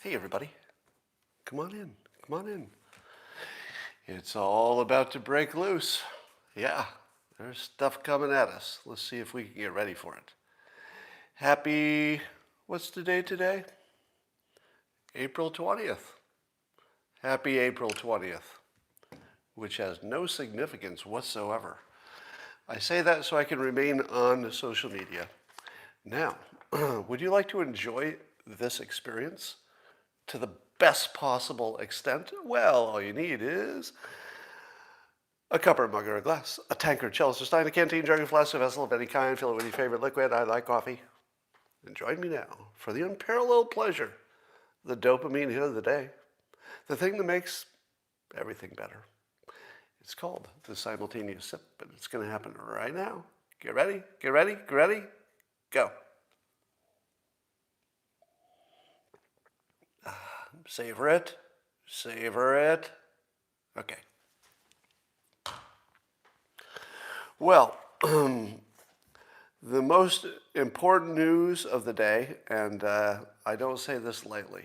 Hey, everybody. Come on in. Come on in. It's all about to break loose. Yeah, there's stuff coming at us. Let's see if we can get ready for it. What's the day today? April 20th. Happy April 20th, which has no significance whatsoever. I say that so I can remain on social media. Now, would you like to enjoy this experience to the best possible extent? Well, all you need is a cup or a mug or a glass, a tankard, chalice or stein, a canteen, jug, a flask, a vessel of any kind. Fill it with your favorite liquid. I like coffee. And join me now for the unparalleled pleasure, the dopamine hit of the day, the thing that makes everything better. It's called the simultaneous sip, and it's going to happen right now. Get ready, get ready, get ready, go. Savor it, savor it. Okay. Well, the most important news of the day, and I don't say this lightly,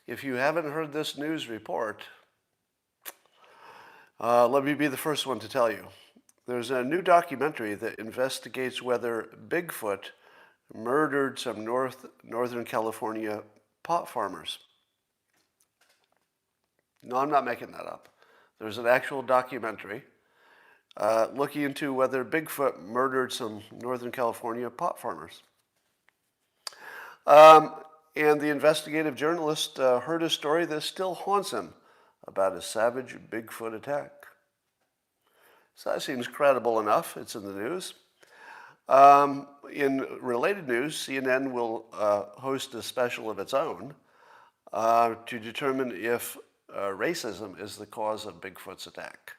if you haven't heard this news report, let me be the first one to tell you. There's a new documentary that investigates whether Bigfoot murdered some Northern California pot farmers. No, I'm not making that up. There's an actual documentary looking into whether Bigfoot murdered some Northern California pot farmers. And the investigative journalist heard a story that still haunts him about a savage Bigfoot attack. So that seems credible enough. It's in the news. In related news, CNN will host a special of its own to determine if racism is the cause of Bigfoot's attack.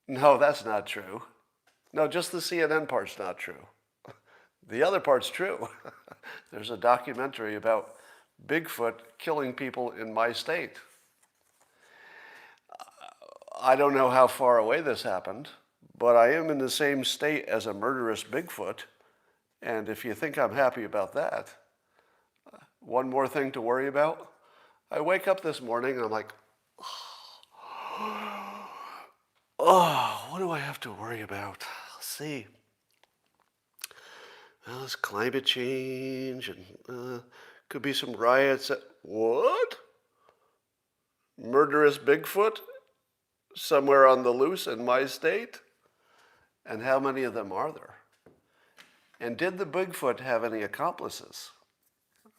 No, that's not true. No, just the CNN part's not true. The other part's true. There's a documentary about Bigfoot killing people in my state. I don't know how far away this happened, but I am in the same state as a murderous Bigfoot. And if you think I'm happy about that, one more thing to worry about. I wake up this morning and I'm like, oh, what do I have to worry about? Let's see. Well, it's climate change and could be some riots. What? Murderous Bigfoot? Somewhere on the loose in my state? And how many of them are there? And did the Bigfoot have any accomplices?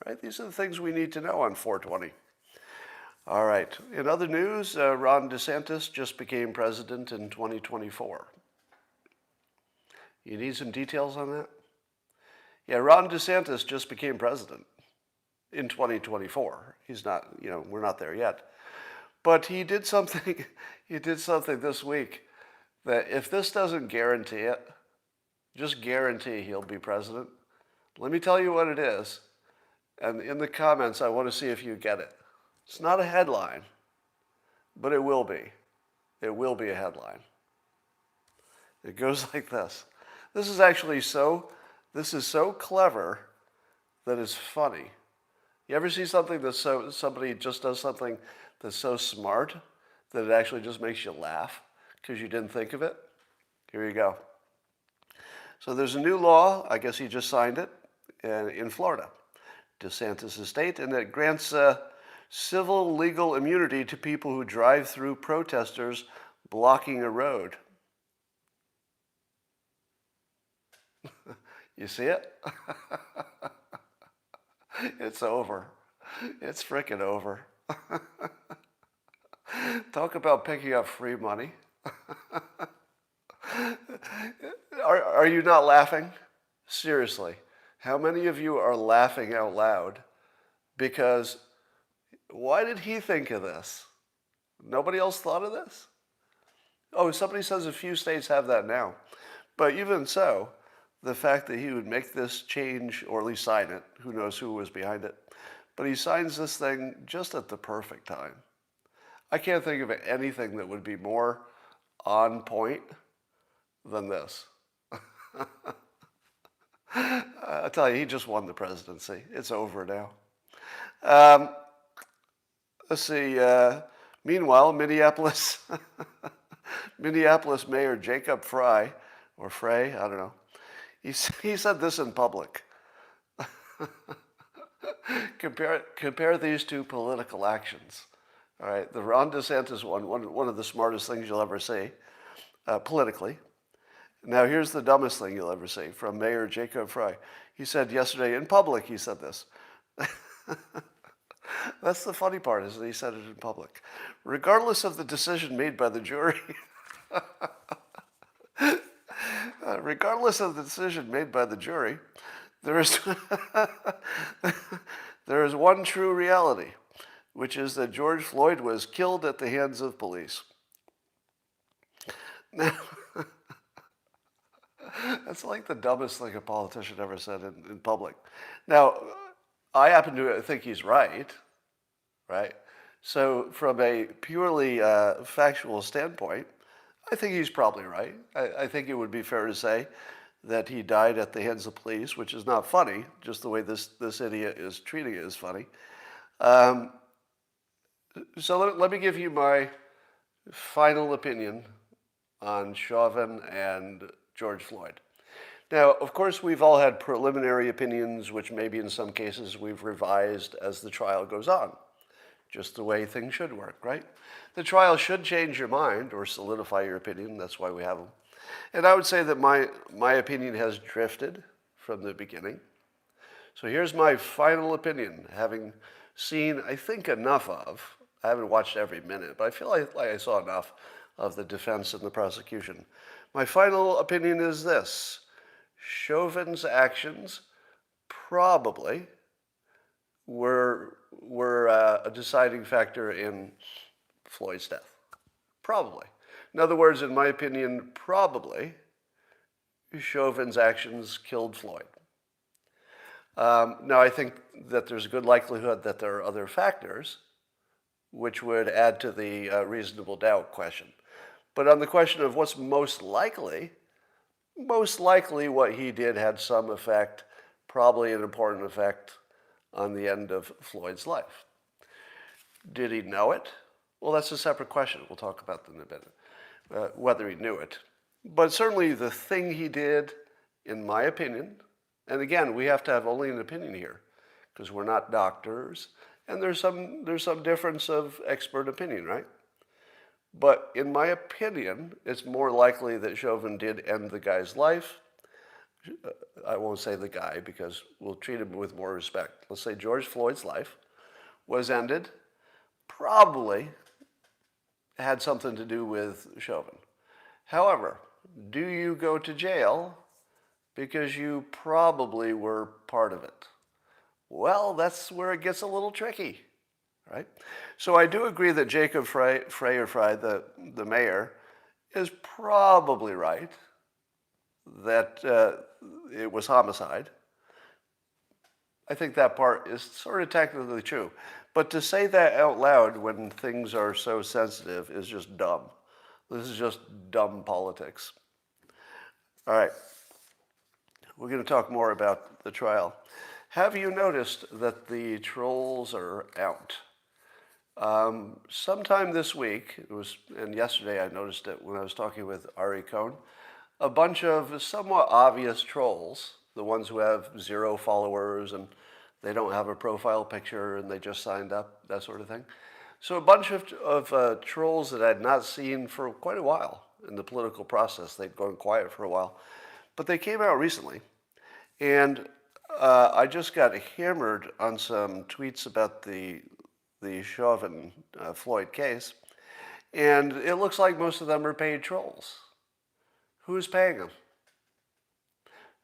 Right? These are the things we need to know on 420. All right. In other news, Ron DeSantis just became president in 2024. You need some details on that? Yeah, Ron DeSantis just became president in 2024. He's not, we're not there yet. But he did something this week that if this doesn't guarantee it, just guarantee he'll be president. Let me tell you what it is. And in the comments, I want to see if you get it. It's not a headline, but it will be. It will be a headline. It goes like this. This is so clever that it's funny. You ever see something somebody just does something that's so smart that it actually just makes you laugh because you didn't think of it? Here you go. So there's a new law, I guess he just signed it, in Florida, DeSantis' state, and it grants civil legal immunity to people who drive through protesters blocking a road. You see it? It's over. It's frickin' over. Talk about picking up free money. Are you not laughing? Seriously. How many of you are laughing out loud? Because why did he think of this? Nobody else thought of this? Oh, somebody says a few states have that now. But even so, the fact that he would make this change, or at least sign it, who knows who was behind it, but he signs this thing just at the perfect time. I can't think of anything that would be more on point than this. I tell you, he just won the presidency. It's over now. Um, let's see. Meanwhile, Minneapolis Mayor Jacob Frey, or Frey, I don't know. He said this in public. Compare these two political actions. All right, the Ron DeSantis one of the smartest things you'll ever see politically. Now here's the dumbest thing you'll ever see from Mayor Jacob Frey. He said yesterday in public, he said this. That's the funny part, is that he said it in public. Regardless of the decision made by the jury, there is there is one true reality, which is that George Floyd was killed at the hands of police. Now, that's like the dumbest thing a politician ever said in public. Now, I happen to think he's right? So from a purely factual standpoint, I think he's probably right. I think it would be fair to say that he died at the hands of police, which is not funny. Just the way this idiot is treating it is funny. So let me give you my final opinion on Chauvin and George Floyd. Now, of course, we've all had preliminary opinions, which maybe in some cases we've revised as the trial goes on. Just the way things should work, right? The trial should change your mind or solidify your opinion. That's why we have them. And I would say that my opinion has drifted from the beginning. So here's my final opinion, having seen, I think, enough of, I haven't watched every minute, but I feel like I saw enough of the defense and the prosecution. My final opinion is this: Chauvin's actions probably were a deciding factor in Floyd's death. Probably. In other words, in my opinion, probably Chauvin's actions killed Floyd. Now, I think that there's a good likelihood that there are other factors which would add to the reasonable doubt question. But on the question of what's most likely what he did had some effect, probably an important effect on the end of Floyd's life. Did he know it? Well, that's a separate question. We'll talk about that in a bit, whether he knew it. But certainly the thing he did, in my opinion, and again, we have to have only an opinion here, because we're not doctors, and there's some difference of expert opinion, right? But in my opinion, it's more likely that Chauvin did end the guy's life. I won't say the guy because we'll treat him with more respect. Let's say George Floyd's life was ended, probably had something to do with Chauvin. However, do you go to jail because you probably were part of it? Well, that's where it gets a little tricky, right? So I do agree that Jacob Frey, the mayor, is probably right that it was homicide. I think that part is sort of technically true. But to say that out loud when things are so sensitive is just dumb. This is just dumb politics. All right. We're going to talk more about the trial. Have you noticed that the trolls are out? Sometime this week, and yesterday I noticed it when I was talking with Ari Cohn, a bunch of somewhat obvious trolls, the ones who have 0 followers and they don't have a profile picture and they just signed up, that sort of thing. So a bunch of trolls that I'd not seen for quite a while in the political process. They'd gone quiet for a while. But they came out recently. And I just got hammered on some tweets about the Chauvin Floyd case. And it looks like most of them are paid trolls. Who's paying them?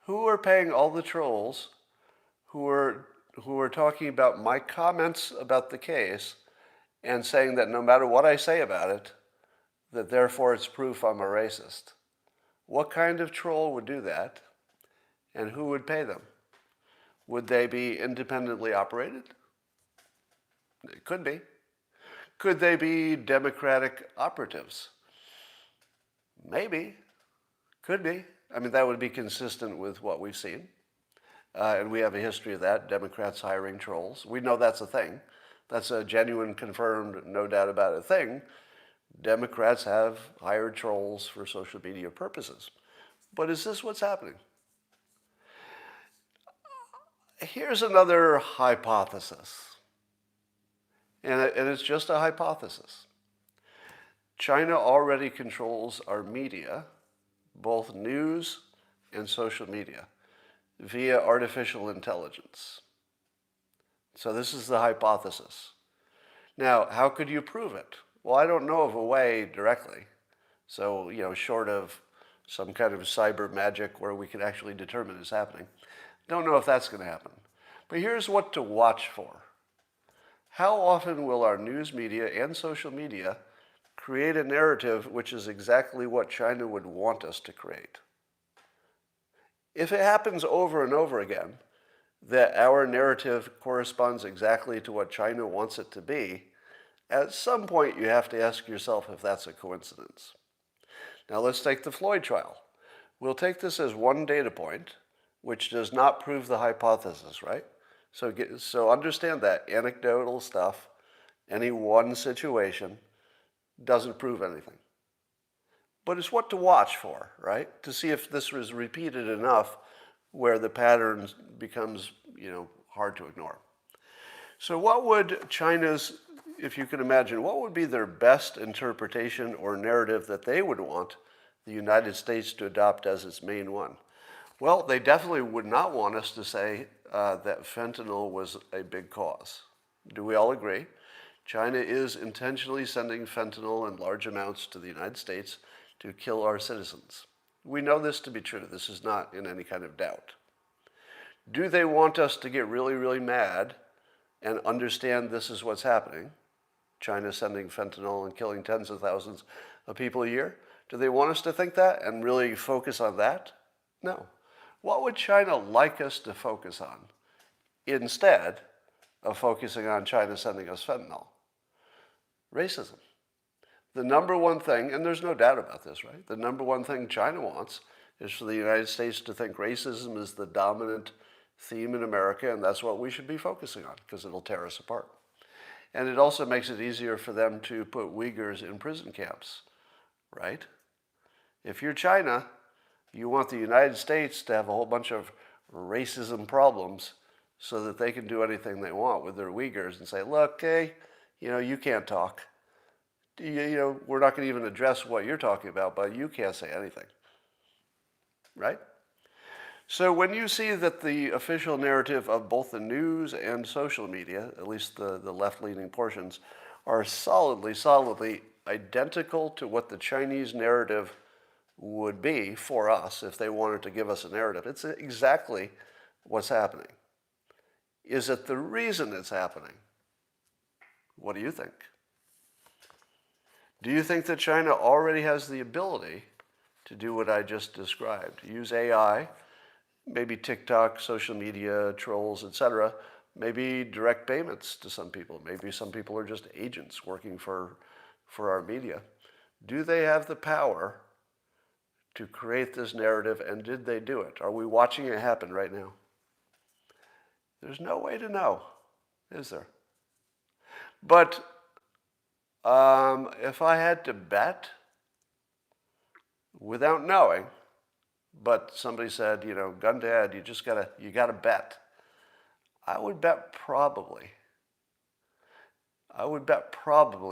Who are paying all the trolls who are talking about my comments about the case and saying that no matter what I say about it, that therefore it's proof I'm a racist? What kind of troll would do that? And who would pay them? Would they be independently operated? It could be. Could they be Democratic operatives? Maybe. Could be. I mean, that would be consistent with what we've seen. And we have a history of that, Democrats hiring trolls. We know that's a thing. That's a genuine, confirmed, no doubt about it thing. Democrats have hired trolls for social media purposes. But is this what's happening? Here's another hypothesis, and it's just a hypothesis. China already controls our media, both news and social media, via artificial intelligence. So this is the hypothesis. Now, how could you prove it? Well, I don't know of a way directly. So, short of some kind of cyber magic where we can actually determine it's happening. Don't know if that's going to happen. But here's what to watch for. How often will our news media and social media create a narrative which is exactly what China would want us to create? If it happens over and over again, that our narrative corresponds exactly to what China wants it to be, at some point you have to ask yourself if that's a coincidence. Now let's take the Floyd trial. We'll take this as one data point, which does not prove the hypothesis, right? So understand that anecdotal stuff, any one situation, doesn't prove anything. But it's what to watch for, right? To see if this was repeated enough where the pattern becomes, hard to ignore. So what would China's, if you can imagine, what would be their best interpretation or narrative that they would want the United States to adopt as its main one? Well, they definitely would not want us to say that fentanyl was a big cause. Do we all agree? China is intentionally sending fentanyl in large amounts to the United States to kill our citizens. We know this to be true. This is not in any kind of doubt. Do they want us to get really, really mad and understand this is what's happening? China sending fentanyl and killing tens of thousands of people a year? Do they want us to think that and really focus on that? No. What would China like us to focus on instead of focusing on China sending us fentanyl? Racism. The number one thing, and there's no doubt about this, right? The number one thing China wants is for the United States to think racism is the dominant theme in America, and that's what we should be focusing on because it'll tear us apart. And it also makes it easier for them to put Uyghurs in prison camps, right? If you're China, you want the United States to have a whole bunch of racism problems so that they can do anything they want with their Uyghurs and say, look, hey, you can't talk. We're not going to even address what you're talking about, but you can't say anything, right? So when you see that the official narrative of both the news and social media, at least the left-leaning portions, are solidly identical to what the Chinese narrative would be for us if they wanted to give us a narrative, it's exactly what's happening. Is it the reason it's happening? What do you think? Do you think that China already has the ability to do what I just described? Use AI, maybe TikTok, social media, trolls, etc., maybe direct payments to some people. Maybe some people are just agents working for our media. Do they have the power to create this narrative, and did they do it? Are we watching it happen right now? There's no way to know, is there? But if I had to bet, without knowing, but somebody said, gun to head, you gotta bet. I would bet probably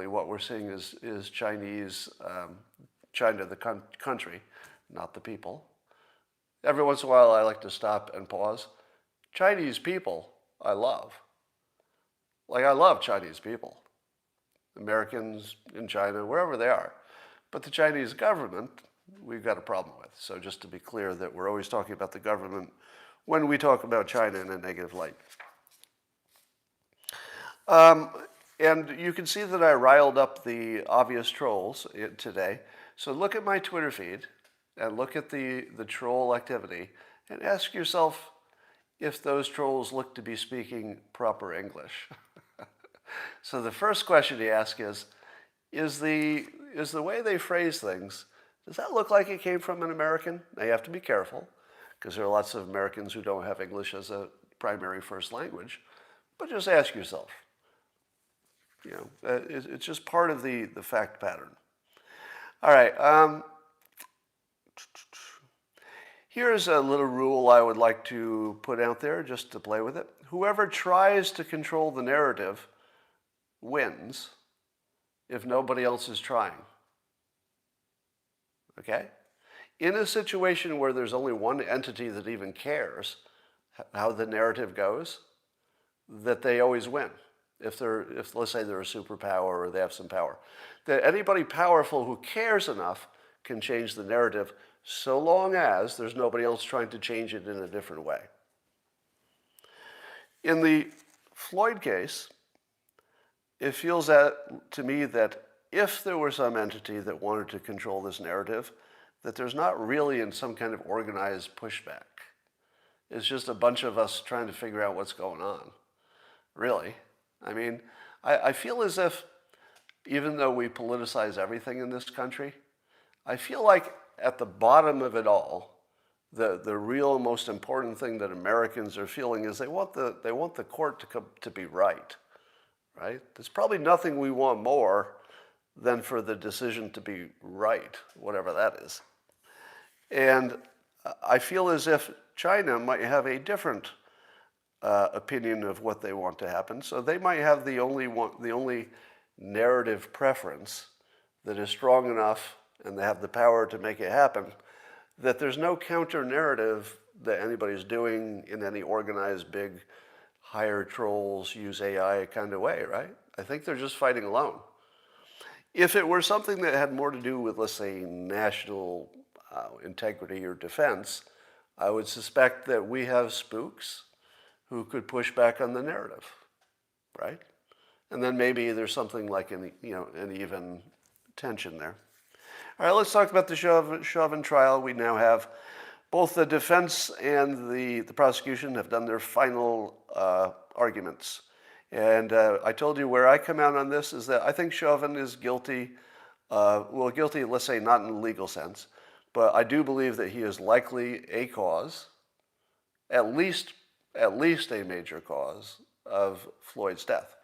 what we're seeing is Chinese, China the country, not the people. Every once in a while I like to stop and pause. Chinese people, I love. I love Chinese people. Americans in China, wherever they are. But the Chinese government, we've got a problem with. So just to be clear that we're always talking about the government when we talk about China in a negative light. And you can see that I riled up the obvious trolls today. So look at my Twitter feed and look at the troll activity and ask yourself if those trolls look to be speaking proper English. So the first question you ask is the way they phrase things, does that look like it came from an American? Now you have to be careful, because there are lots of Americans who don't have English as a primary first language. But just ask yourself. It's just part of the fact pattern. All right. Here's a little rule I would like to put out there just to play with it. Whoever tries to control the narrative wins if nobody else is trying. Okay? In a situation where there's only one entity that even cares how the narrative goes, that they always win. If let's say they're a superpower or they have some power, that anybody powerful who cares enough can change the narrative, so long as there's nobody else trying to change it in a different way. In the Floyd case, it feels to me that if there were some entity that wanted to control this narrative, that there's not really in some kind of organized pushback. It's just a bunch of us trying to figure out what's going on. Really. I mean, I feel as if, even though we politicize everything in this country, I feel like at the bottom of it all, the real most important thing that Americans are feeling is they want the court to be right, right? There's probably nothing we want more than for the decision to be right, whatever that is. And I feel as if China might have a different opinion of what they want to happen. So they might have the only narrative preference that is strong enough, and they have the power to make it happen, that there's no counter narrative that anybody's doing in any organized, big, hire trolls, use AI kind of way, right? I think they're just fighting alone. If it were something that had more to do with, let's say, national integrity or defense, I would suspect that we have spooks who could push back on the narrative, right? And then maybe there's something like an even tension there. All right, let's talk about the Chauvin trial. We now have both the defense and the prosecution have done their final arguments. And I told you where I come out on this is that I think Chauvin is guilty. Guilty, let's say not in the legal sense, but I do believe that he is likely a cause, at least a major cause of Floyd's death.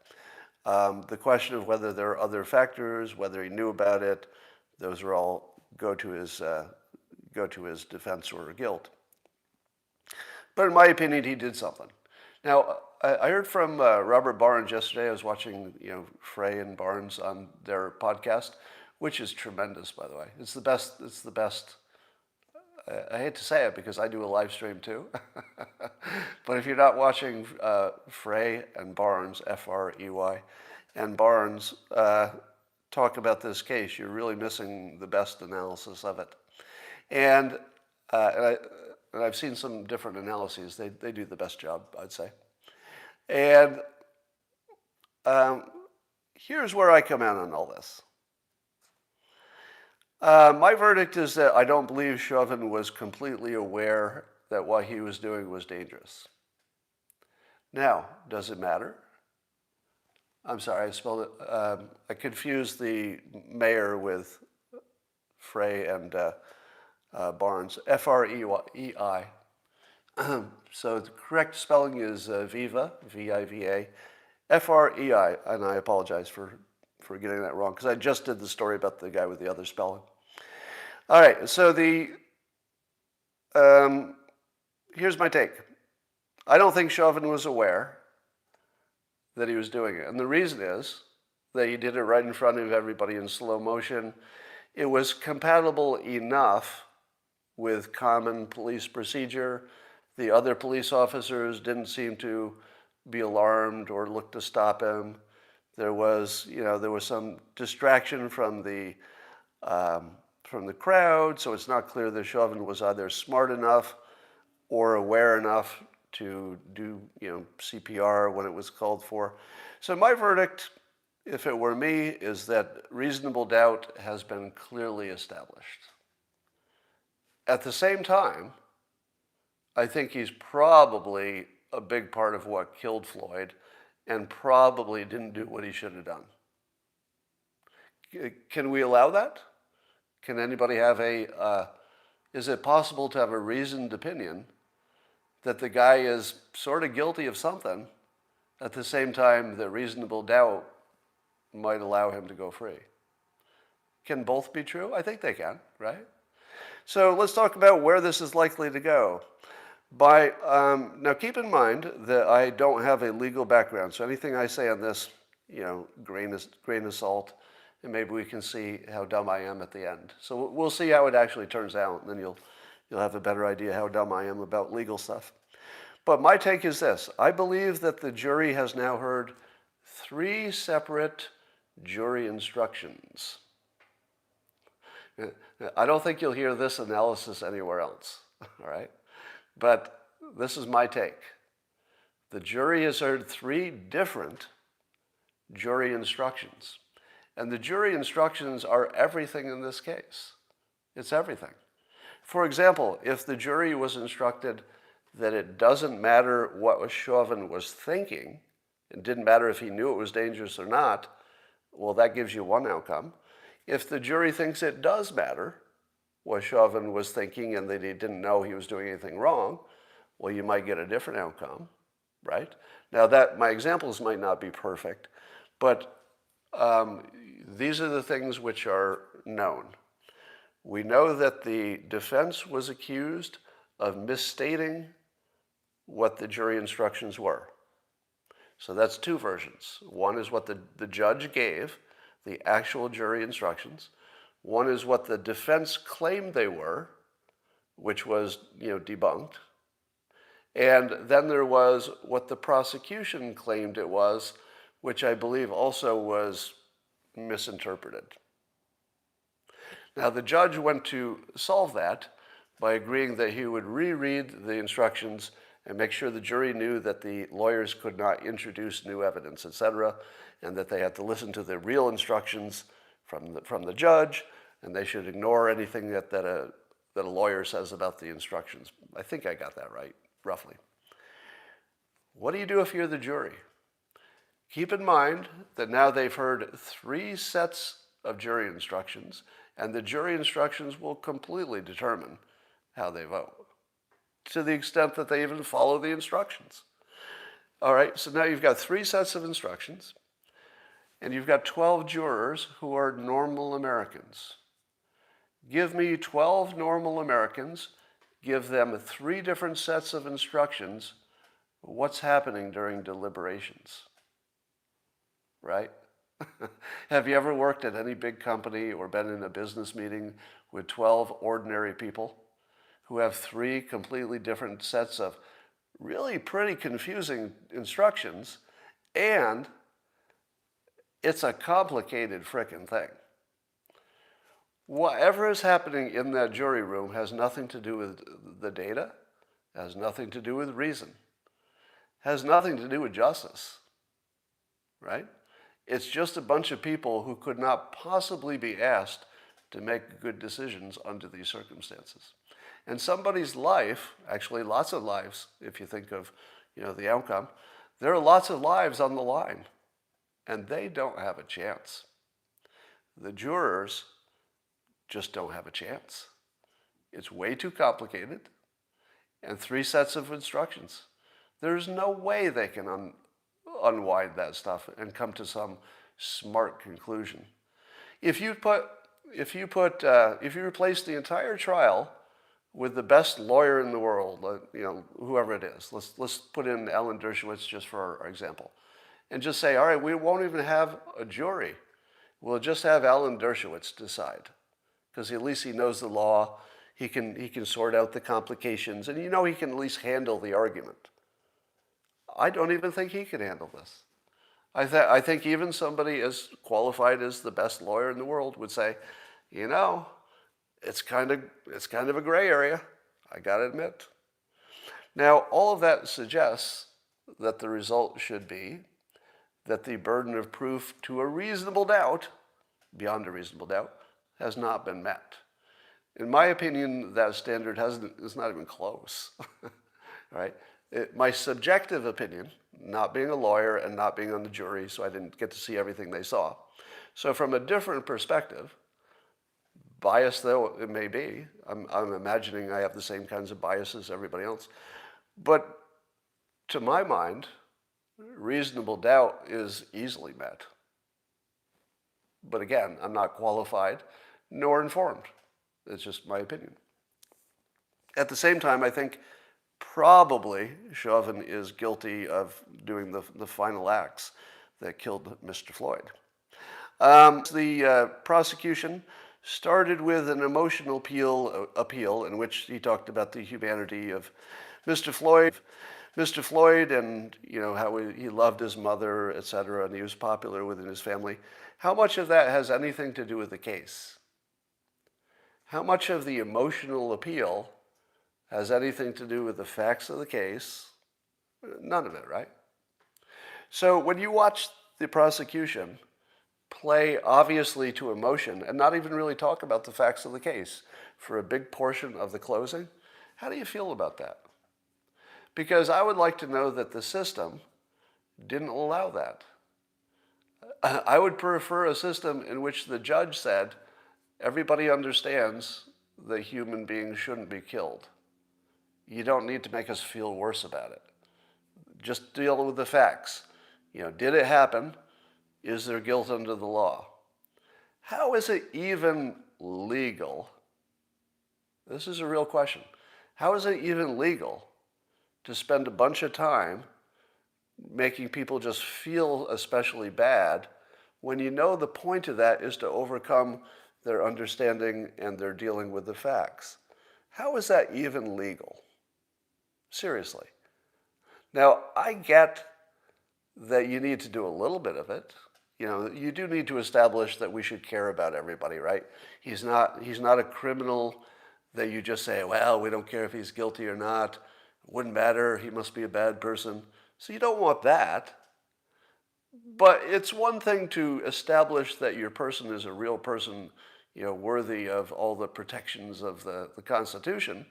The question of whether there are other factors, whether he knew about it, those are all go to his defense or guilt. But in my opinion, he did something. Now, I heard from Robert Barnes yesterday. I was watching Frey and Barnes on their podcast, which is tremendous, by the way. It's the best. It's the best. I hate to say it because I do a live stream too. But if you're not watching Frey and Barnes, F-R-E-Y, and Barnes talk about this case, you're really missing the best analysis of it. And I've seen some different analyses. They do the best job, I'd say. And here's where I come out on all this. My verdict is that I don't believe Chauvin was completely aware that what he was doing was dangerous. Now, does it matter? I'm sorry, I spelled it. I confused the mayor with Frey and Barnes. F-R-E-I. So the correct spelling is Viva, V-I-V-A, F-R-E-I, and I apologize for getting that wrong because I just did the story about the guy with the other spelling. All right, so here's my take. I don't think Chauvin was aware that he was doing it. And the reason is that he did it right in front of everybody in slow motion. It was compatible enough with common police procedure. The other police officers didn't seem to be alarmed or look to stop him. There was some distraction from the crowd, so it's not clear that Chauvin was either smart enough or aware enough to do CPR when it was called for. So my verdict, if it were me, is that reasonable doubt has been clearly established. At the same time, I think he's probably a big part of what killed Floyd and probably didn't do what he should have done. Can we allow that? Can anybody have a is it possible to have a reasoned opinion that the guy is sort of guilty of something at the same time that reasonable doubt might allow him to go free? Can both be true? I think they can, right? So let's talk about where this is likely to go. Now keep in mind that I don't have a legal background, so anything I say on this, grain of salt, and maybe we can see how dumb I am at the end. So we'll see how it actually turns out, and then you'll have a better idea how dumb I am about legal stuff. But my take is this. I believe that the jury has now heard 3 separate jury instructions. I don't think you'll hear this analysis anywhere else, all right? But this is my take. The jury has heard 3 different jury instructions. And the jury instructions are everything in this case. It's everything. For example, if the jury was instructed that it doesn't matter what Chauvin was thinking, it didn't matter if he knew it was dangerous or not, well, that gives you one outcome. If the jury thinks it does matter what Chauvin was thinking and that he didn't know he was doing anything wrong, well, you might get a different outcome, right? Now, my examples might not be perfect, but these are the things which are known. We know that the defense was accused of misstating what the jury instructions were. So that's 2 versions. One is what the judge gave, the actual jury instructions. One is what the defense claimed they were, which was, debunked. And then there was what the prosecution claimed it was, which I believe also was misinterpreted. Now, the judge went to solve that by agreeing that he would reread the instructions and make sure the jury knew that the lawyers could not introduce new evidence, etc., and that they had to listen to the real instructions from the judge, and they should ignore anything that a lawyer says about the instructions. I think I got that right, roughly. What do you do if you're the jury? Keep in mind that now they've heard 3 sets of jury instructions, and the jury instructions will completely determine how they vote, to the extent that they even follow the instructions. All right, so now you've got 3 sets of instructions, and you've got 12 jurors who are normal Americans. Give me 12 normal Americans, give them 3 different sets of instructions. What's happening during deliberations? Right? Have you ever worked at any big company or been in a business meeting with 12 ordinary people who have 3 completely different sets of really pretty confusing instructions, and it's a complicated frickin' thing? Whatever is happening in that jury room has nothing to do with the data, has nothing to do with reason, has nothing to do with justice, right? It's just a bunch of people who could not possibly be asked to make good decisions under these circumstances. And somebody's life, actually lots of lives, if you think of the outcome, there are lots of lives on the line, and they don't have a chance. The jurors just don't have a chance. It's way too complicated, and 3 sets of instructions. There's no way they can unwind that stuff and come to some smart conclusion. If you replace the entire trial with the best lawyer in the world, whoever it is, let's put in Alan Dershowitz just for our example, and just say, all right, we won't even have a jury. We'll just have Alan Dershowitz decide, because at least he knows the law. He can sort out the complications, and he can at least handle the argument. I don't even think he can handle this. I think even somebody as qualified as the best lawyer in the world would say, it's kind of a gray area, I gotta admit. Now, all of that suggests that the result should be that the burden of proof to a reasonable doubt, beyond a reasonable doubt, has not been met. In my opinion, that standard is not even close, right? My subjective opinion, not being a lawyer and not being on the jury, so I didn't get to see everything they saw. So from a different perspective, biased though it may be, I'm imagining I have the same kinds of biases as everybody else. But to my mind, reasonable doubt is easily met. But again, I'm not qualified nor informed. It's just my opinion. At the same time, I think probably Chauvin is guilty of doing the final acts that killed Mr. Floyd. The prosecution started with an emotional appeal in which he talked about the humanity of Mr. Floyd and how he loved his mother, etc., and he was popular within his family. How much of that has anything to do with the case? How much of the emotional appeal has anything to do with the facts of the case? None of it, right? So when you watch the prosecution play obviously to emotion and not even really talk about the facts of the case for a big portion of the closing, how do you feel about that? Because I would like to know that the system didn't allow that. I would prefer a system in which the judge said, everybody understands that human beings shouldn't be killed. You don't need to make us feel worse about it. Just deal with the facts. Did it happen? Is there guilt under the law? How is it even legal? This is a real question. How is it even legal to spend a bunch of time making people just feel especially bad when the point of that is to overcome their understanding and their dealing with the facts? How is that even legal? Seriously. Now, I get that you need to do a little bit of it. You do need to establish that we should care about everybody, right? He's not a criminal that you just say, well, we don't care if he's guilty or not. It wouldn't matter. He must be a bad person. So you don't want that. But it's one thing to establish that your person is a real person, worthy of all the protections of the Constitution.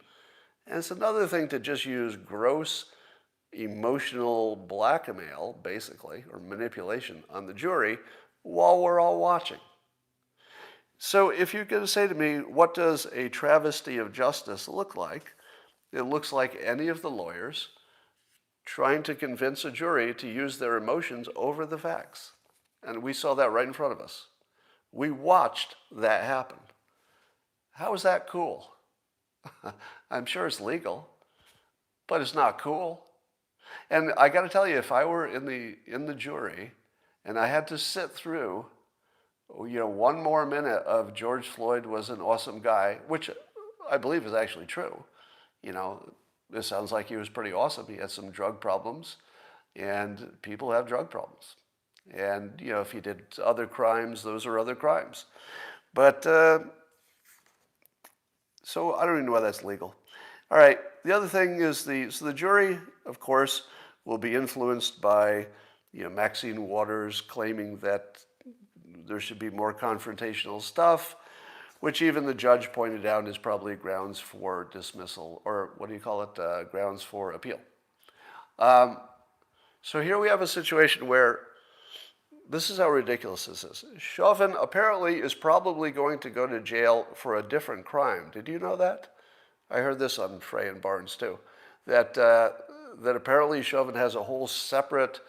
And it's another thing to just use gross emotional blackmail, basically, or manipulation on the jury while we're all watching. So if you're going to say to me, what does a travesty of justice look like? It looks like any of the lawyers trying to convince a jury to use their emotions over the facts. And we saw that right in front of us. We watched that happen. How is that cool? I'm sure it's legal, but it's not cool. And I got to tell you, if I were in the jury and I had to sit through, one more minute of George Floyd was an awesome guy, which I believe is actually true. This sounds like he was pretty awesome. He had some drug problems, and people have drug problems. And, if he did other crimes, those are other crimes. But, so I don't even know why that's legal. All right, the other thing is the jury, of course, will be influenced by, Maxine Waters claiming that there should be more confrontational stuff, which even the judge pointed out is probably grounds for dismissal, or what do you call it, grounds for appeal. So here we have a situation where this is how ridiculous this is. Chauvin apparently is probably going to go to jail for a different crime. Did you know that? I heard this on Frey and Barnes too, that apparently Chauvin has a whole separate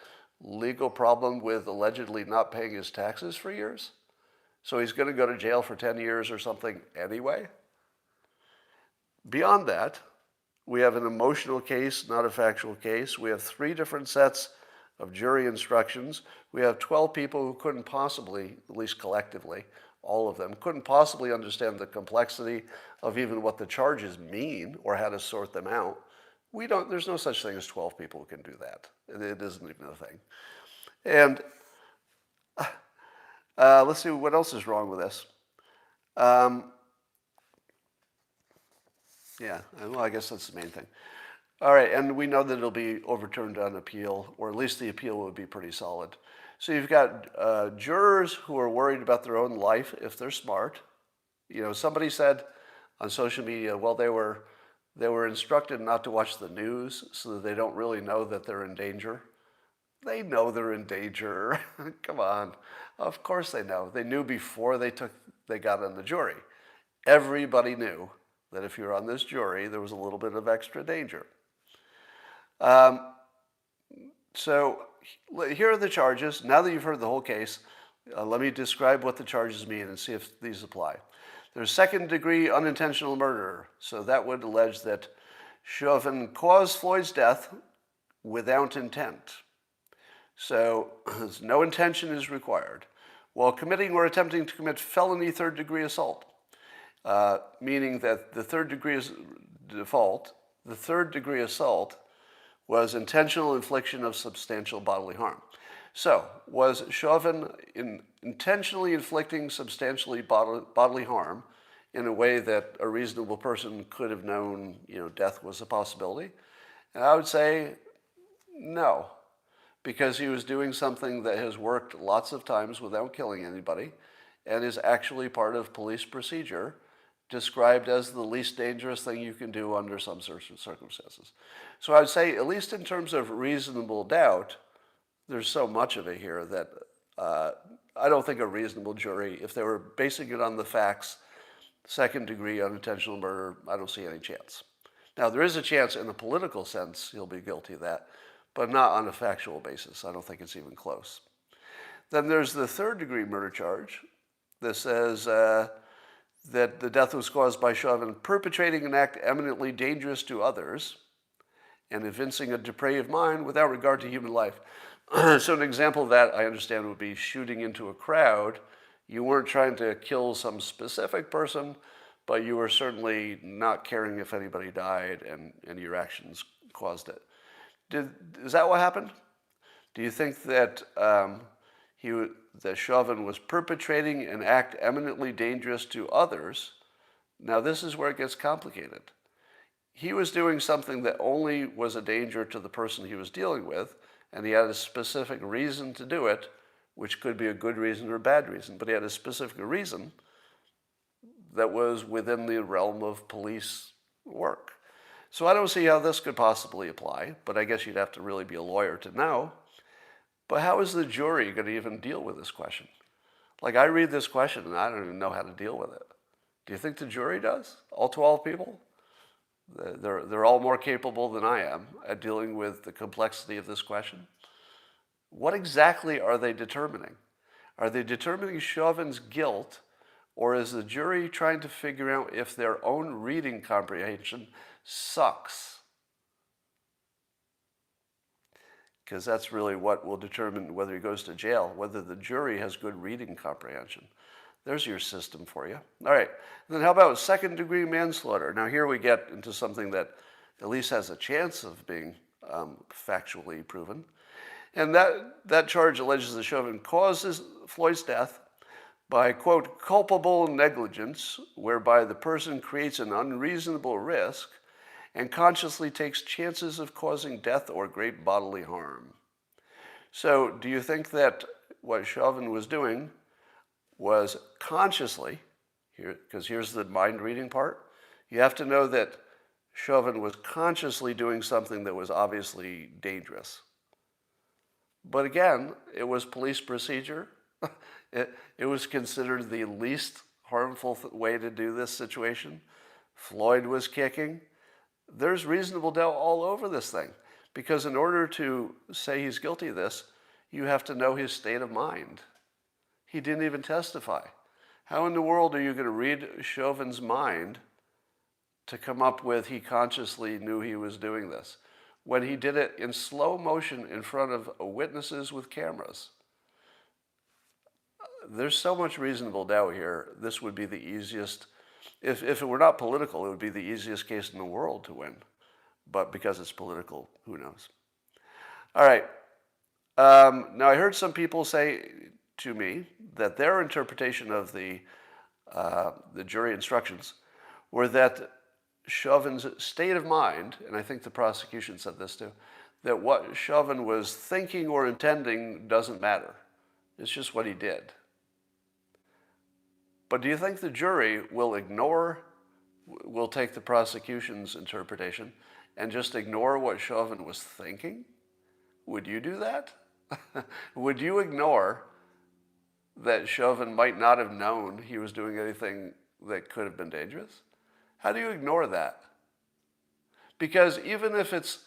legal problem with allegedly not paying his taxes for years. So he's going to go to jail for 10 years or something anyway. Beyond that, we have an emotional case, not a factual case. We have 3 different sets of jury instructions. We have 12 people who couldn't possibly, at least collectively, all of them, couldn't possibly understand the complexity of even what the charges mean or how to sort them out. There's no such thing as 12 people who can do that. It isn't even a thing. And let's see, what else is wrong with this? Yeah, well, I guess that's the main thing. All right, and we know that it'll be overturned on appeal, or at least the appeal would be pretty solid. So you've got jurors who are worried about their own life if they're smart. Somebody said on social media, well, they were instructed not to watch the news so that they don't really know that they're in danger. They know they're in danger. Come on. Of course they know. They knew before they got on the jury. Everybody knew that if you're on this jury, there was a little bit of extra danger. So here are the charges. Now that you've heard the whole case, let me describe what the charges mean and see if these apply. There's second-degree unintentional murder. So that would allege that Chauvin caused Floyd's death without intent. So no intention is required. While committing or attempting to commit felony third-degree assault, meaning that the third-degree assault was intentional infliction of substantial bodily harm. So, was Chauvin intentionally inflicting substantially bodily harm in a way that a reasonable person could have known, death was a possibility? And I would say no, because he was doing something that has worked lots of times without killing anybody and is actually part of police procedure, described as the least dangerous thing you can do under some circumstances. So I would say, at least in terms of reasonable doubt, there's so much of it here that I don't think a reasonable jury, if they were basing it on the facts, second-degree unintentional murder, I don't see any chance. Now, there is a chance in a political sense he'll be guilty of that, but not on a factual basis. I don't think it's even close. Then there's the third-degree murder charge that says that the death was caused by Chauvin perpetrating an act eminently dangerous to others and evincing a depraved mind without regard to human life. So an example of that, I understand, would be shooting into a crowd. You weren't trying to kill some specific person, but you were certainly not caring if anybody died, and your actions caused it. Is that what happened? Do you think that that Chauvin was perpetrating an act eminently dangerous to others? Now, this is where it gets complicated. He was doing something that only was a danger to the person he was dealing with, and he had a specific reason to do it, which could be a good reason or a bad reason, but he had a specific reason that was within the realm of police work. So I don't see how this could possibly apply, but I guess you'd have to really be a lawyer to know. But how is the jury going to even deal with this question? Like, I read this question and I don't even know how to deal with it. Do you think the jury does? All 12 people? They're all more capable than I am at dealing with the complexity of this question. What exactly are they determining? Are they determining Chauvin's guilt, or is the jury trying to figure out if their own reading comprehension sucks? Because that's really what will determine whether he goes to jail, whether the jury has good reading comprehension. There's your system for you. All right. And then how about second-degree manslaughter? Now here we get into something that at least has a chance of being factually proven. And that charge alleges that Chauvin causes Floyd's death by, quote, culpable negligence, whereby the person creates an unreasonable risk and consciously takes chances of causing death or great bodily harm. So do you think that what Chauvin was doing was consciously, because here's the mind-reading part, you have to know that Chauvin was consciously doing something that was obviously dangerous. But again, it was police procedure. It was considered the least harmful way to do this situation. Floyd was kicking. There's reasonable doubt all over this thing, because in order to say he's guilty of this, you have to know his state of mind. He didn't even testify. How in the world are you going to read Chauvin's mind to come up with he consciously knew he was doing this, when he did it in slow motion in front of witnesses with cameras? There's so much reasonable doubt here. This would be the easiest, if it were not political, it would be the easiest case in the world to win. But because it's political, who knows? All right. Now, I heard some people say to me that their interpretation of the jury instructions were that Chauvin's state of mind, and I think the prosecution said this too, that what Chauvin was thinking or intending doesn't matter. It's just what he did. But do you think the jury will take the prosecution's interpretation and just ignore what Chauvin was thinking? Would you do that? Would you ignore that Chauvin might not have known he was doing anything that could have been dangerous? How do you ignore that? Because even if it's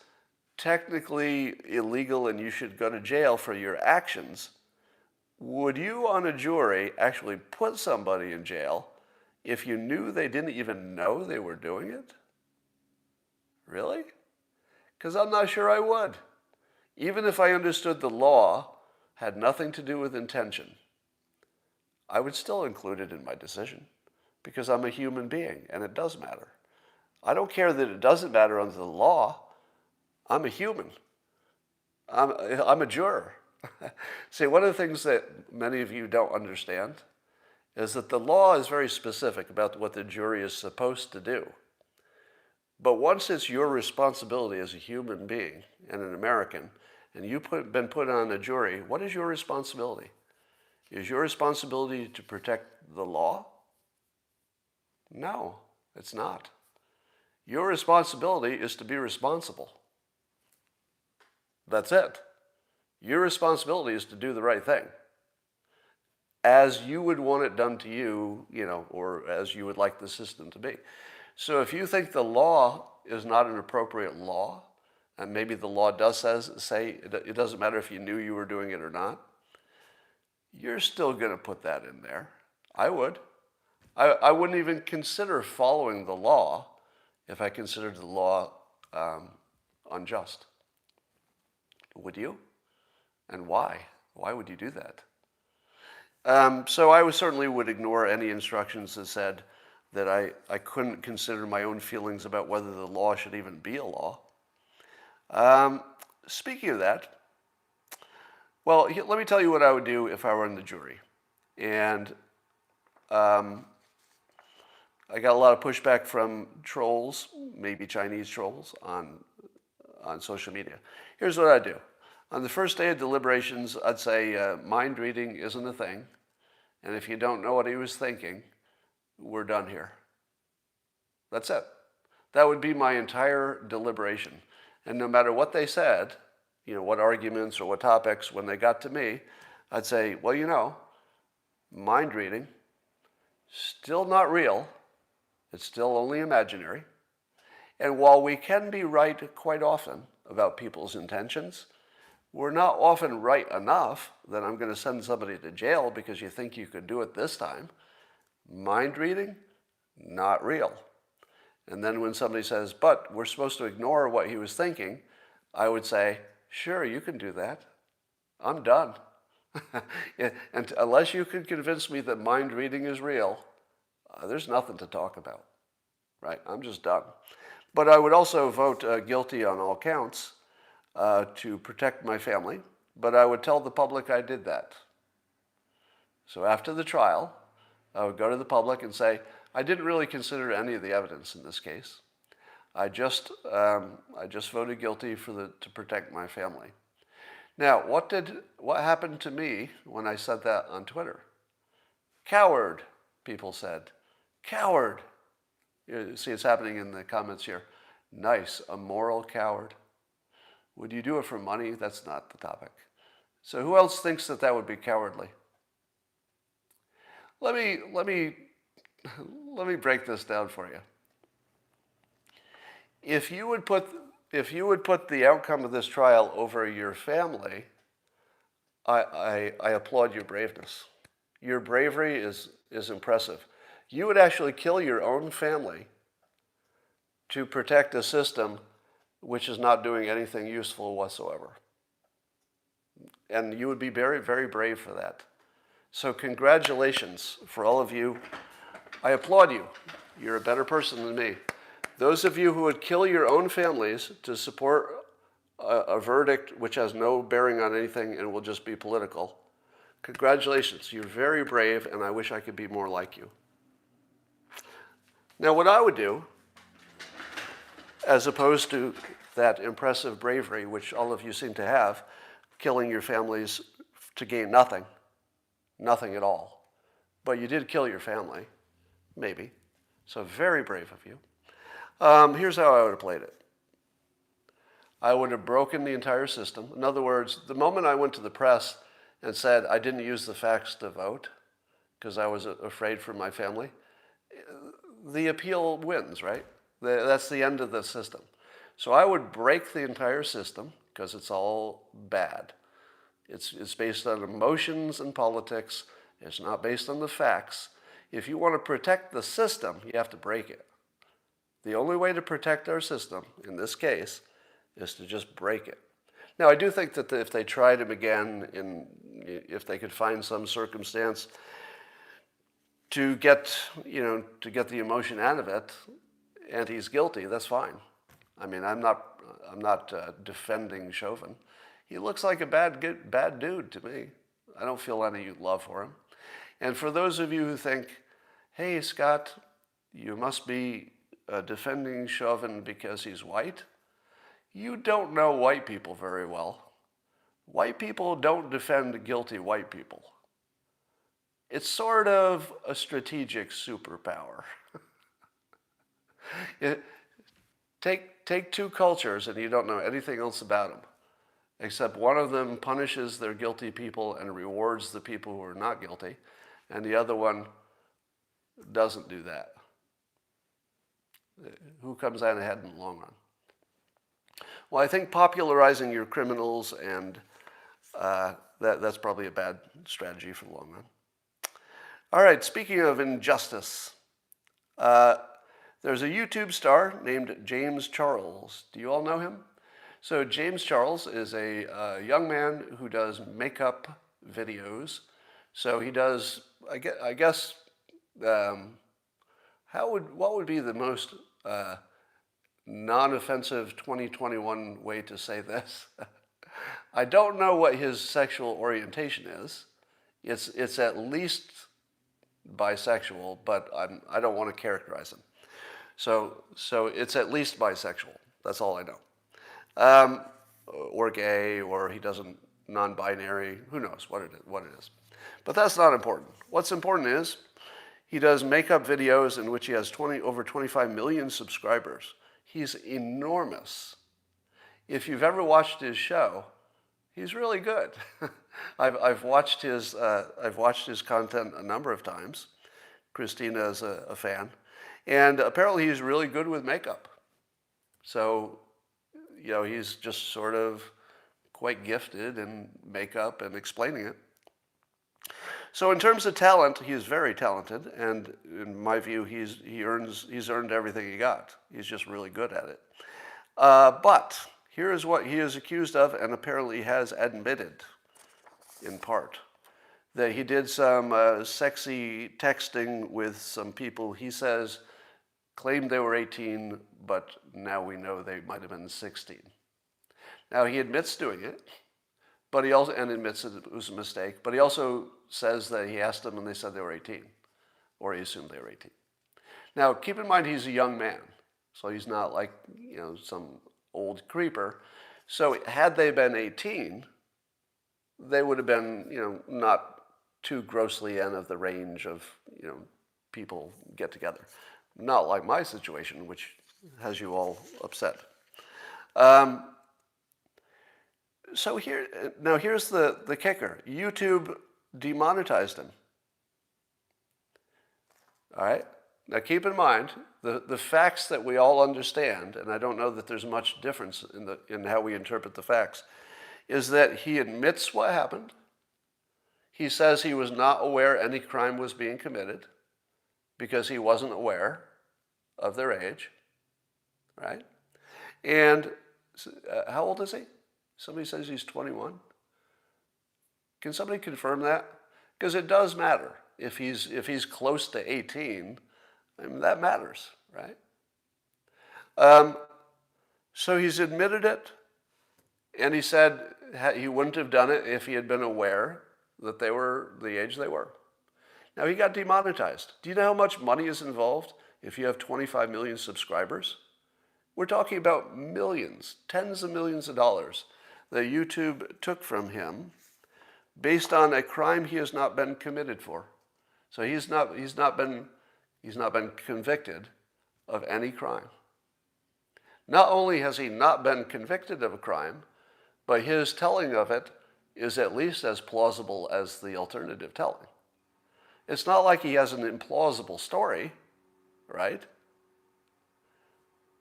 technically illegal and you should go to jail for your actions, would you on a jury actually put somebody in jail if you knew they didn't even know they were doing it? Really? Because I'm not sure I would. Even if I understood the law had nothing to do with intention, I would still include it in my decision because I'm a human being and it does matter. I don't care that it doesn't matter under the law. I'm a human. I'm a juror. See, one of the things that many of you don't understand is that the law is very specific about what the jury is supposed to do. But once it's your responsibility as a human being and an American, and you've been put on a jury, what is your responsibility? Is your responsibility to protect the law? No, it's not. Your responsibility is to be responsible. That's it. Your responsibility is to do the right thing as you would want it done to you, or as you would like the system to be. So if you think the law is not an appropriate law, and maybe the law does say it doesn't matter if you knew you were doing it or not, you're still going to put that in there. I would. I wouldn't even consider following the law if I considered the law unjust. Would you? And why? Why would you do that? So I certainly would ignore any instructions that said that I couldn't consider my own feelings about whether the law should even be a law. Speaking of that, well, let me tell you what I would do if I were in the jury. And I got a lot of pushback from trolls, maybe Chinese trolls, on social media. Here's what I'd do. On the first day of deliberations, I'd say mind reading isn't a thing. And if you don't know what he was thinking, we're done here. That's it. That would be my entire deliberation. And no matter what they said, what arguments or what topics, when they got to me, I'd say, well, mind reading, still not real. It's still only imaginary. And while we can be right quite often about people's intentions, we're not often right enough that I'm going to send somebody to jail because you think you could do it this time. Mind reading, not real. And then when somebody says, but we're supposed to ignore what he was thinking, I would say, sure, you can do that. I'm done. And unless you can convince me that mind reading is real, there's nothing to talk about, right? I'm just done. But I would also vote guilty on all counts to protect my family, but I would tell the public I did that. So after the trial, I would go to the public and say, I didn't really consider any of the evidence in this case. I just voted guilty to protect my family. Now, what happened to me when I said that on Twitter? Coward, people said. Coward. You see, it's happening in the comments here. Nice, a moral coward. Would you do it for money? That's not the topic. So who else thinks that would be cowardly? Let me break this down for you. If you would put the outcome of this trial over your family, I applaud your braveness. Your bravery is impressive. You would actually kill your own family to protect a system which is not doing anything useful whatsoever. And you would be very, very brave for that. So congratulations for all of you. I applaud you. You're a better person than me. Those of you who would kill your own families to support a verdict which has no bearing on anything and will just be political, congratulations. You're very brave, and I wish I could be more like you. Now, what I would do, as opposed to that impressive bravery which all of you seem to have, killing your families to gain nothing at all. But you did kill your family, maybe. So very brave of you. Here's how I would have played it. I would have broken the entire system. In other words, the moment I went to the press and said I didn't use the facts to vote because I was afraid for my family, the appeal wins, right? That's the end of the system. So I would break the entire system because it's all bad. It's based on emotions and politics. It's not based on the facts. If you want to protect the system, you have to break it. The only way to protect our system, in this case, is to just break it. Now, I do think that if they tried him again, if they could find some circumstance to get the emotion out of it, and he's guilty, that's fine. I mean, I'm not defending Chauvin. He looks like a bad dude to me. I don't feel any love for him. And for those of you who think, hey, Scott, you must be defending Chauvin because he's white, you don't know white people very well. White people don't defend guilty white people. It's sort of a strategic superpower. Take two cultures and you don't know anything else about them, except one of them punishes their guilty people and rewards the people who are not guilty, and the other one doesn't do that. Who comes out ahead in the long run? Well, I think popularizing your criminals, and that's probably a bad strategy for the long run. All right, speaking of injustice, there's a YouTube star named James Charles. Do you all know him? So James Charles is a young man who does makeup videos. So he does, I guess, what would be the most non-offensive 2021 way to say this? I don't know what his sexual orientation is. It's at least bisexual, but I don't want to characterize him. So it's at least bisexual. That's all I know. Or gay, or he doesn't non-binary. Who knows what it is? But that's not important. What's important is he does makeup videos in which he has over 25 million subscribers. He's enormous. If you've ever watched his show, he's really good. I've watched his content a number of times. Christina is a fan, and apparently he's really good with makeup. So, he's just sort of quite gifted in makeup and explaining it. So in terms of talent, he is very talented, and in my view, he's earned everything he got. He's just really good at it. But here is what he is accused of, and apparently has admitted, in part, that he did some sexy texting with some people he says claimed they were 18, but now we know they might have been 16. Now he admits doing it, but he also admits that it was a mistake. But he also says that he asked them and they said they were 18, or he assumed they were 18. Now keep in mind he's a young man, so he's not like some old creeper. So had they been 18, they would have been not too grossly out of the range of people get together. Not like my situation, which has you all upset. So here's the kicker. YouTube demonetized him. All right? Now keep in mind, the facts that we all understand, and I don't know that there's much difference in how we interpret the facts, is that he admits what happened. He says he was not aware any crime was being committed because he wasn't aware of their age, right? And how old is he? Somebody says he's 21. Can somebody confirm that? Because it does matter. If he's close to 18, I mean, that matters, right? So he's admitted it, and he said he wouldn't have done it if he had been aware that they were the age they were. Now, he got demonetized. Do you know how much money is involved if you have 25 million subscribers? We're talking about millions, tens of millions of dollars that YouTube took from him based on a crime he has not been committed for. So he's not been convicted of any crime. Not only has he not been convicted of a crime, but his telling of it is at least as plausible as the alternative telling. It's not like he has an implausible story. right?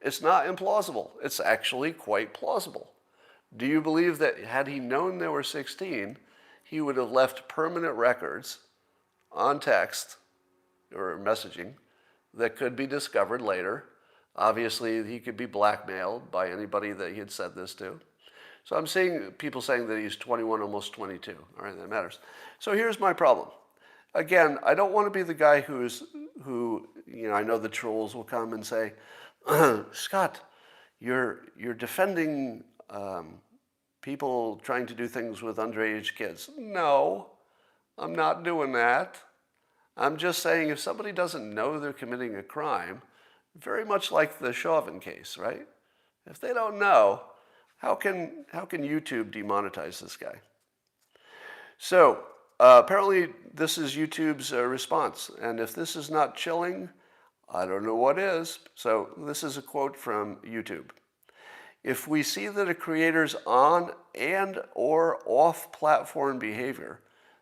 It's not implausible. It's actually quite plausible. Do you believe that had he known they were 16, he would have left permanent records on text or messaging that could be discovered later? Obviously, he could be blackmailed by anybody that he had said this to. So I'm seeing people saying that he's 21, almost 22. All right, that matters. So here's my problem. Again, I don't want to be the guy who, I know the trolls will come and say, Scott, you're defending people trying to do things with underage kids. No, I'm not doing that. I'm just saying if somebody doesn't know they're committing a crime, very much like the Chauvin case, right? If they don't know, how can YouTube demonetize this guy? So apparently this is YouTube's response. And if this is not chilling, I don't know what is. So this is a quote from YouTube. If we see that a creator's on and or off platform behavior,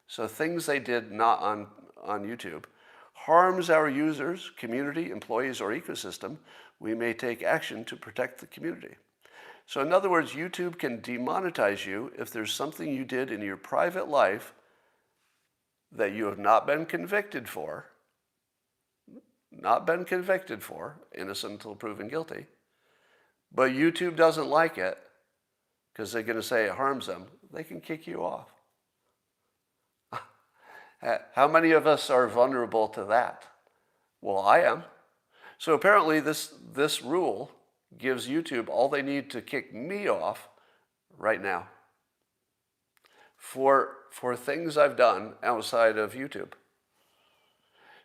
so things they did not on YouTube, harms our users, community, employees, or ecosystem, we may take action to protect the community. So in other words, YouTube can demonetize you if there's something you did in your private life that you have not been convicted for, innocent until proven guilty, but YouTube doesn't like it because they're going to say it harms them. They can kick you off. How many of us are vulnerable to that? Well, I am. So apparently this rule gives YouTube all they need to kick me off right now for things I've done outside of YouTube.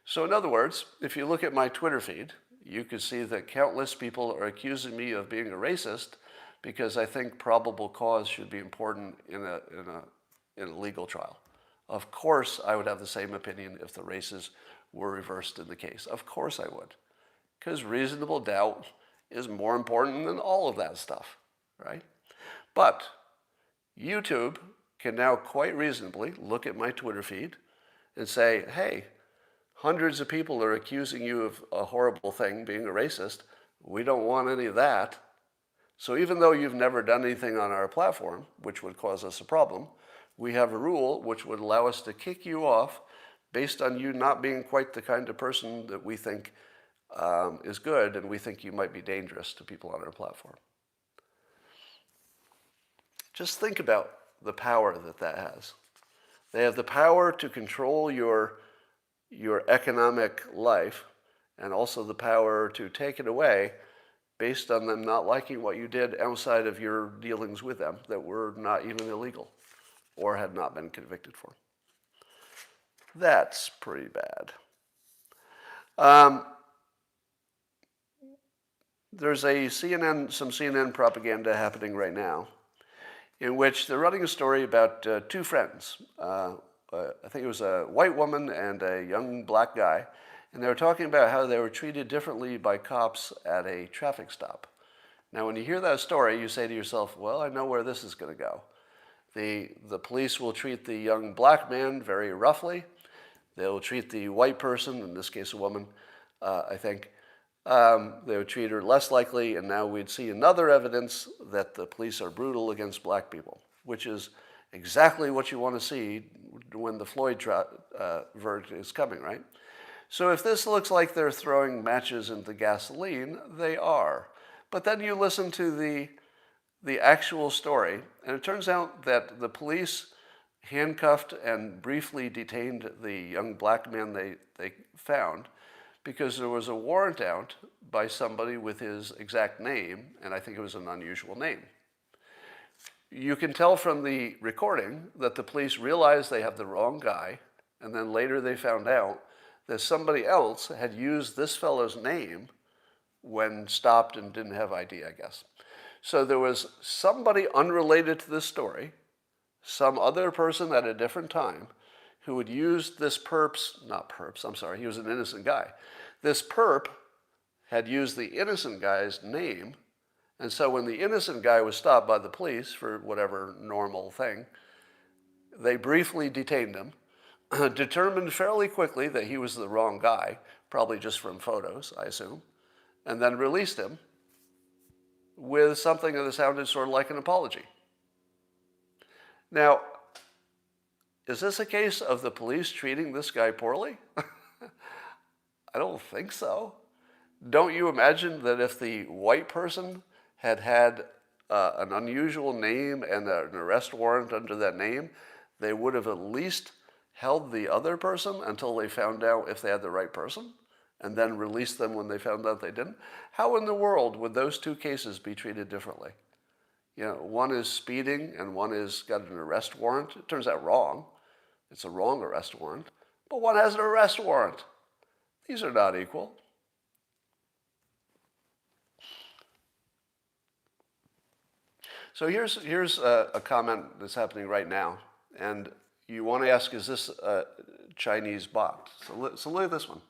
So in other words, if you look at my Twitter feed, you can see that countless people are accusing me of being a racist because I think probable cause should be important in a legal trial. Of course, I would have the same opinion if the races were reversed in the case. Of course I would. Because reasonable doubt is more important than all of that stuff, right? But YouTube can now quite reasonably look at my Twitter feed and say, hey, hundreds of people are accusing you of a horrible thing, being a racist. We don't want any of that. So even though you've never done anything on our platform, which would cause us a problem, we have a rule which would allow us to kick you off based on you not being quite the kind of person that we think is good, and we think you might be dangerous to people on our platform. Just think about the power that has. They have the power to control your economic life and also the power to take it away based on them not liking what you did outside of your dealings with them that were not even illegal or had not been convicted for. That's pretty bad. There's some CNN propaganda happening right now in which they're running a story about two friends. I think it was a white woman and a young black guy, and they were talking about how they were treated differently by cops at a traffic stop. Now, when you hear that story, you say to yourself, well, I know where this is going to go. The police will treat the young black man very roughly. They will treat the white person, in this case a woman, I think, they would treat her less likely, and now we'd see another evidence that the police are brutal against black people, which is exactly what you want to see when the Floyd verdict is coming, right? So if this looks like they're throwing matches into gasoline, they are. But then you listen to the actual story, and it turns out that the police handcuffed and briefly detained the young black man they found because there was a warrant out by somebody with his exact name, and I think it was an unusual name. You can tell from the recording that the police realized they have the wrong guy, and then later they found out that somebody else had used this fellow's name when stopped and didn't have ID, I guess. So there was somebody unrelated to this story, some other person at a different time, who had used this he was an innocent guy. This perp had used the innocent guy's name, and so when the innocent guy was stopped by the police for whatever normal thing, they briefly detained him. determined fairly quickly that he was the wrong guy, probably just from photos, I assume, and then released him with something that sounded sort of like an apology. Now, is this a case of the police treating this guy poorly? I don't think so. Don't you imagine that if the white person had had an unusual name and an arrest warrant under that name, they would have at least held the other person until they found out if they had the right person, and then released them when they found out they didn't? How in the world would those two cases be treated differently? You know, one is speeding and one has got an arrest warrant. It turns out wrong. It's a wrong arrest warrant. But one has an arrest warrant. These are not equal. So here's a comment that's happening right now. And you want to ask, is this a Chinese bot? So look at this one.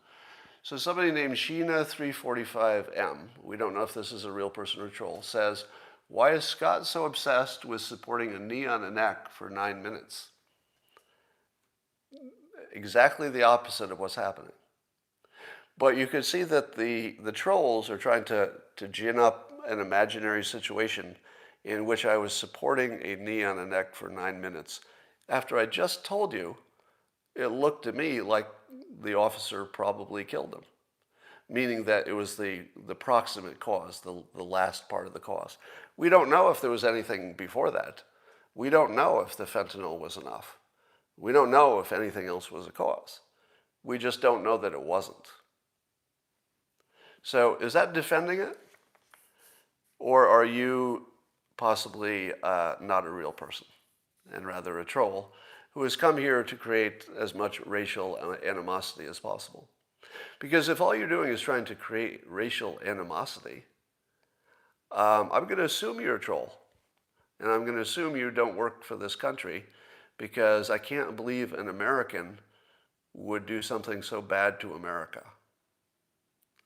So somebody named Sheena345M, we don't know if this is a real person or troll, says, why is Scott so obsessed with supporting a knee on a neck for 9 minutes? Exactly the opposite of what's happening. But you can see that the trolls are trying to gin up an imaginary situation in which I was supporting a knee on a neck for 9 minutes. After I just told you, it looked to me like the officer probably killed him, meaning that it was the proximate cause, the last part of the cause. We don't know if there was anything before that. We don't know if the fentanyl was enough. We don't know if anything else was a cause. We just don't know that it wasn't. So is that defending it? Or are you possibly not a real person and rather a troll who has come here to create as much racial animosity as possible? Because if all you're doing is trying to create racial animosity, I'm going to assume you're a troll. And I'm going to assume you don't work for this country, because I can't believe an American would do something so bad to America.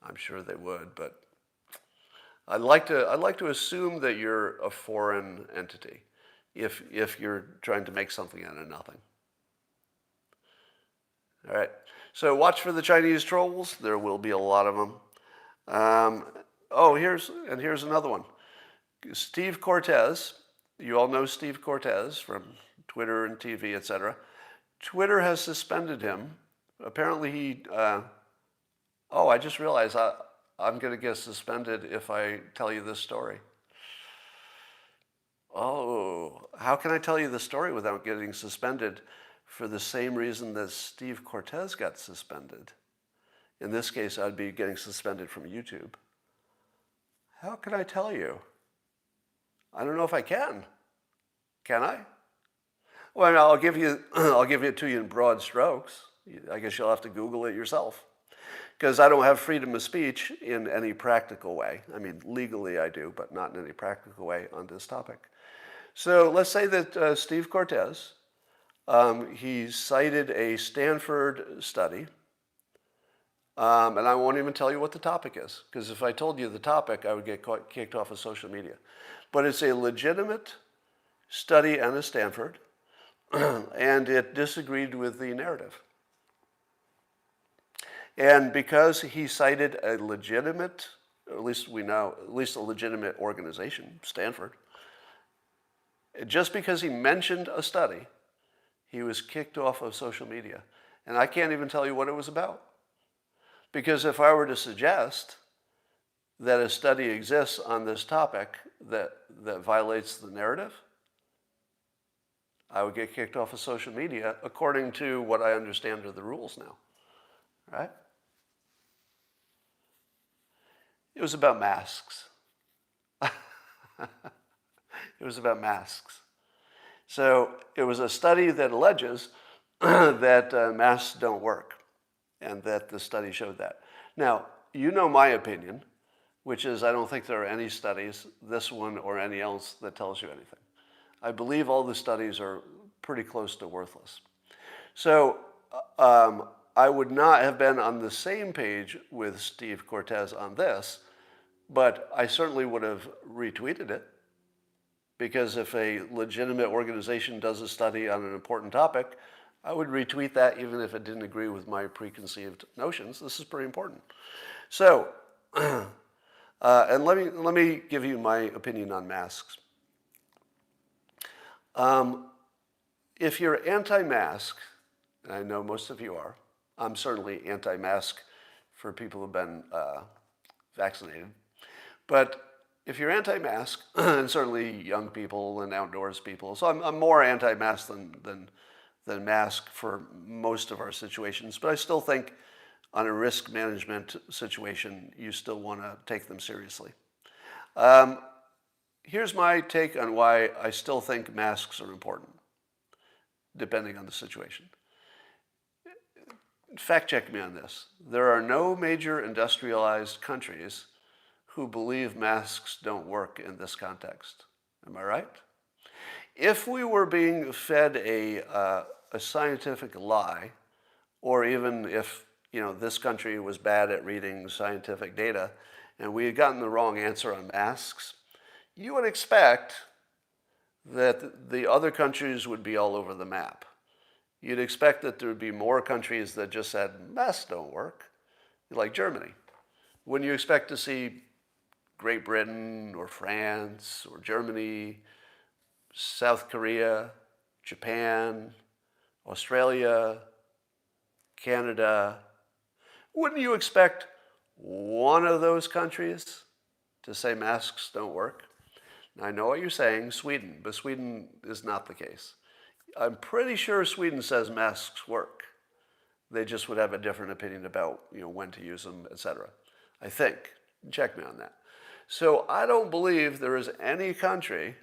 I'm sure they would, but I'd like to assume that you're a foreign entity if you're trying to make something out of nothing. All right. So watch for the Chinese trolls. There will be a lot of them. Here's another one. Steve Cortes. You all know Steve Cortes from Twitter and TV, etc. Twitter has suspended him. Apparently he... I just realized I'm going to get suspended if I tell you this story. Oh, how can I tell you the story without getting suspended for the same reason that Steve Cortes got suspended? In this case, I'd be getting suspended from YouTube. How can I tell you? I don't know if I can. Can I? Well, I'll give it to you in broad strokes. I guess you'll have to Google it yourself. Because I don't have freedom of speech in any practical way. I mean, legally I do, but not in any practical way on this topic. So let's say that Steve Cortes, he cited a Stanford study, and I won't even tell you what the topic is, because if I told you the topic, I would get kicked off of social media. But it's a legitimate study out of Stanford, and it disagreed with the narrative. And because he cited a legitimate, or at least we know, at least a legitimate organization, Stanford, just because he mentioned a study, he was kicked off of social media. And I can't even tell you what it was about. Because if I were to suggest that a study exists on this topic that violates the narrative, I would get kicked off of social media according to what I understand are the rules now. Right? It was about masks. It was about masks. So it was a study that alleges that masks don't work, and that the study showed that. Now, you know my opinion, which is I don't think there are any studies, this one or any else, that tells you anything. I believe all the studies are pretty close to worthless. So I would not have been on the same page with Steve Cortes on this, but I certainly would have retweeted it, because if a legitimate organization does a study on an important topic, I would retweet that even if it didn't agree with my preconceived notions. This is pretty important. So, and let me give you my opinion on masks. If you're anti-mask, and I know most of you are, I'm certainly anti-mask for people who've been vaccinated. But if you're anti-mask, and certainly young people and outdoors people, so I'm more anti-mask than mask for most of our situations, but I still think on a risk management situation, you still want to take them seriously. Here's my take on why I still think masks are important, depending on the situation. Fact check me on this. There are no major industrialized countries who believe masks don't work in this context. Am I right? If we were being fed a scientific lie, or even if this country was bad at reading scientific data, and we had gotten the wrong answer on masks, you would expect that the other countries would be all over the map. You'd expect that there would be more countries that just said, masks don't work, like Germany. Wouldn't you expect to see Great Britain or France or Germany, South Korea, Japan, Australia, Canada? Wouldn't you expect one of those countries to say masks don't work? Now, I know what you're saying, Sweden, but Sweden is not the case. I'm pretty sure Sweden says masks work. They just would have a different opinion about when to use them, etc. I think. Check me on that. So I don't believe there is any country,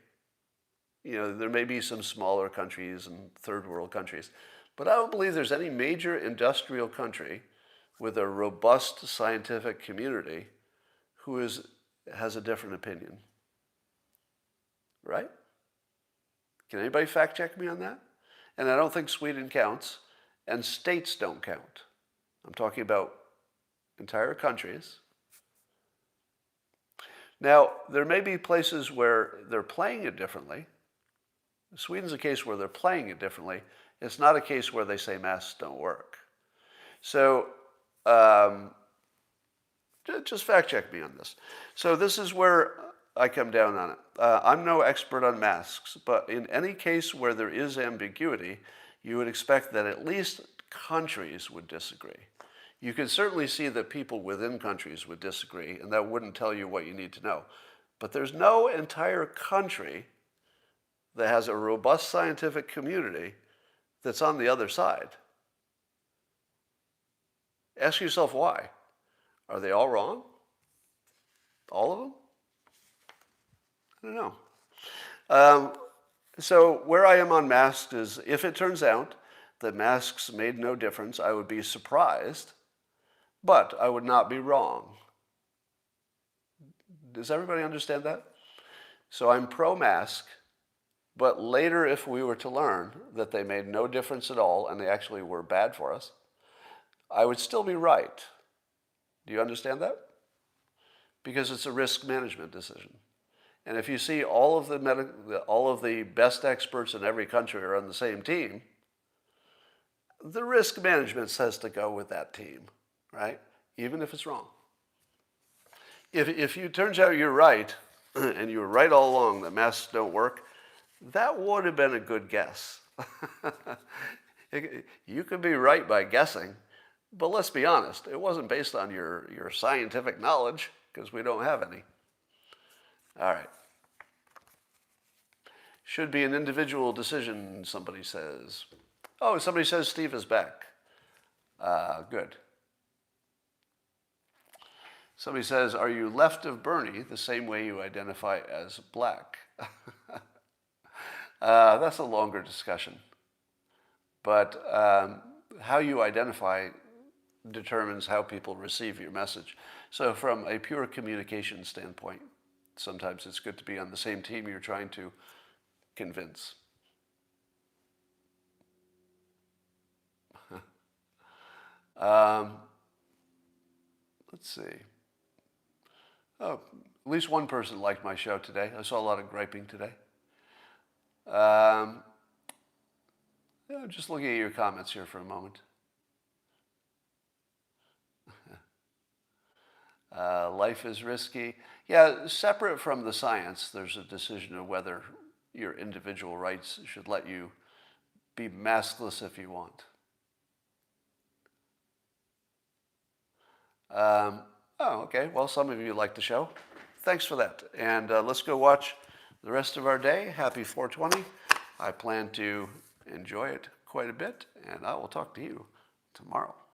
there may be some smaller countries and third world countries, but I don't believe there's any major industrial country with a robust scientific community who has a different opinion. Right? Can anybody fact check me on that? And I don't think Sweden counts, and states don't count. I'm talking about entire countries. Now, there may be places where they're playing it differently. Sweden's a case where they're playing it differently. It's not a case where they say masks don't work. So just fact check me on this. So this is where I come down on it. I'm no expert on masks, but in any case where there is ambiguity, you would expect that at least countries would disagree. You can certainly see that people within countries would disagree, and that wouldn't tell you what you need to know. But there's no entire country that has a robust scientific community that's on the other side. Ask yourself why. Are they all wrong? All of them? I don't know. So where I am on masks is, if it turns out that masks made no difference, I would be surprised, but I would not be wrong. Does everybody understand that? So I'm pro-mask, but later if we were to learn that they made no difference at all and they actually were bad for us, I would still be right. Do you understand that? Because it's a risk management decision. And if you see all of the best experts in every country are on the same team, the risk management says to go with that team, right? Even if it's wrong. If it turns out you're right, and you were right all along that masks don't work, that would have been a good guess. You could be right by guessing, but let's be honest, it wasn't based on your scientific knowledge, because we don't have any. All right. Should be an individual decision, somebody says. Oh, somebody says Steve is back. Good. Somebody says, are you left of Bernie the same way you identify as black? That's a longer discussion. But how you identify determines how people receive your message. So from a pure communication standpoint, sometimes it's good to be on the same team you're trying to convince. Let's see. Oh, at least one person liked my show today. I saw a lot of griping today. Just looking at your comments here for a moment. Life is risky. Yeah, separate from the science, there's a decision of whether your individual rights should let you be maskless if you want. Oh, okay. Well, some of you like the show. Thanks for that. And let's go watch the rest of our day. Happy 420. I plan to enjoy it quite a bit, and I will talk to you tomorrow.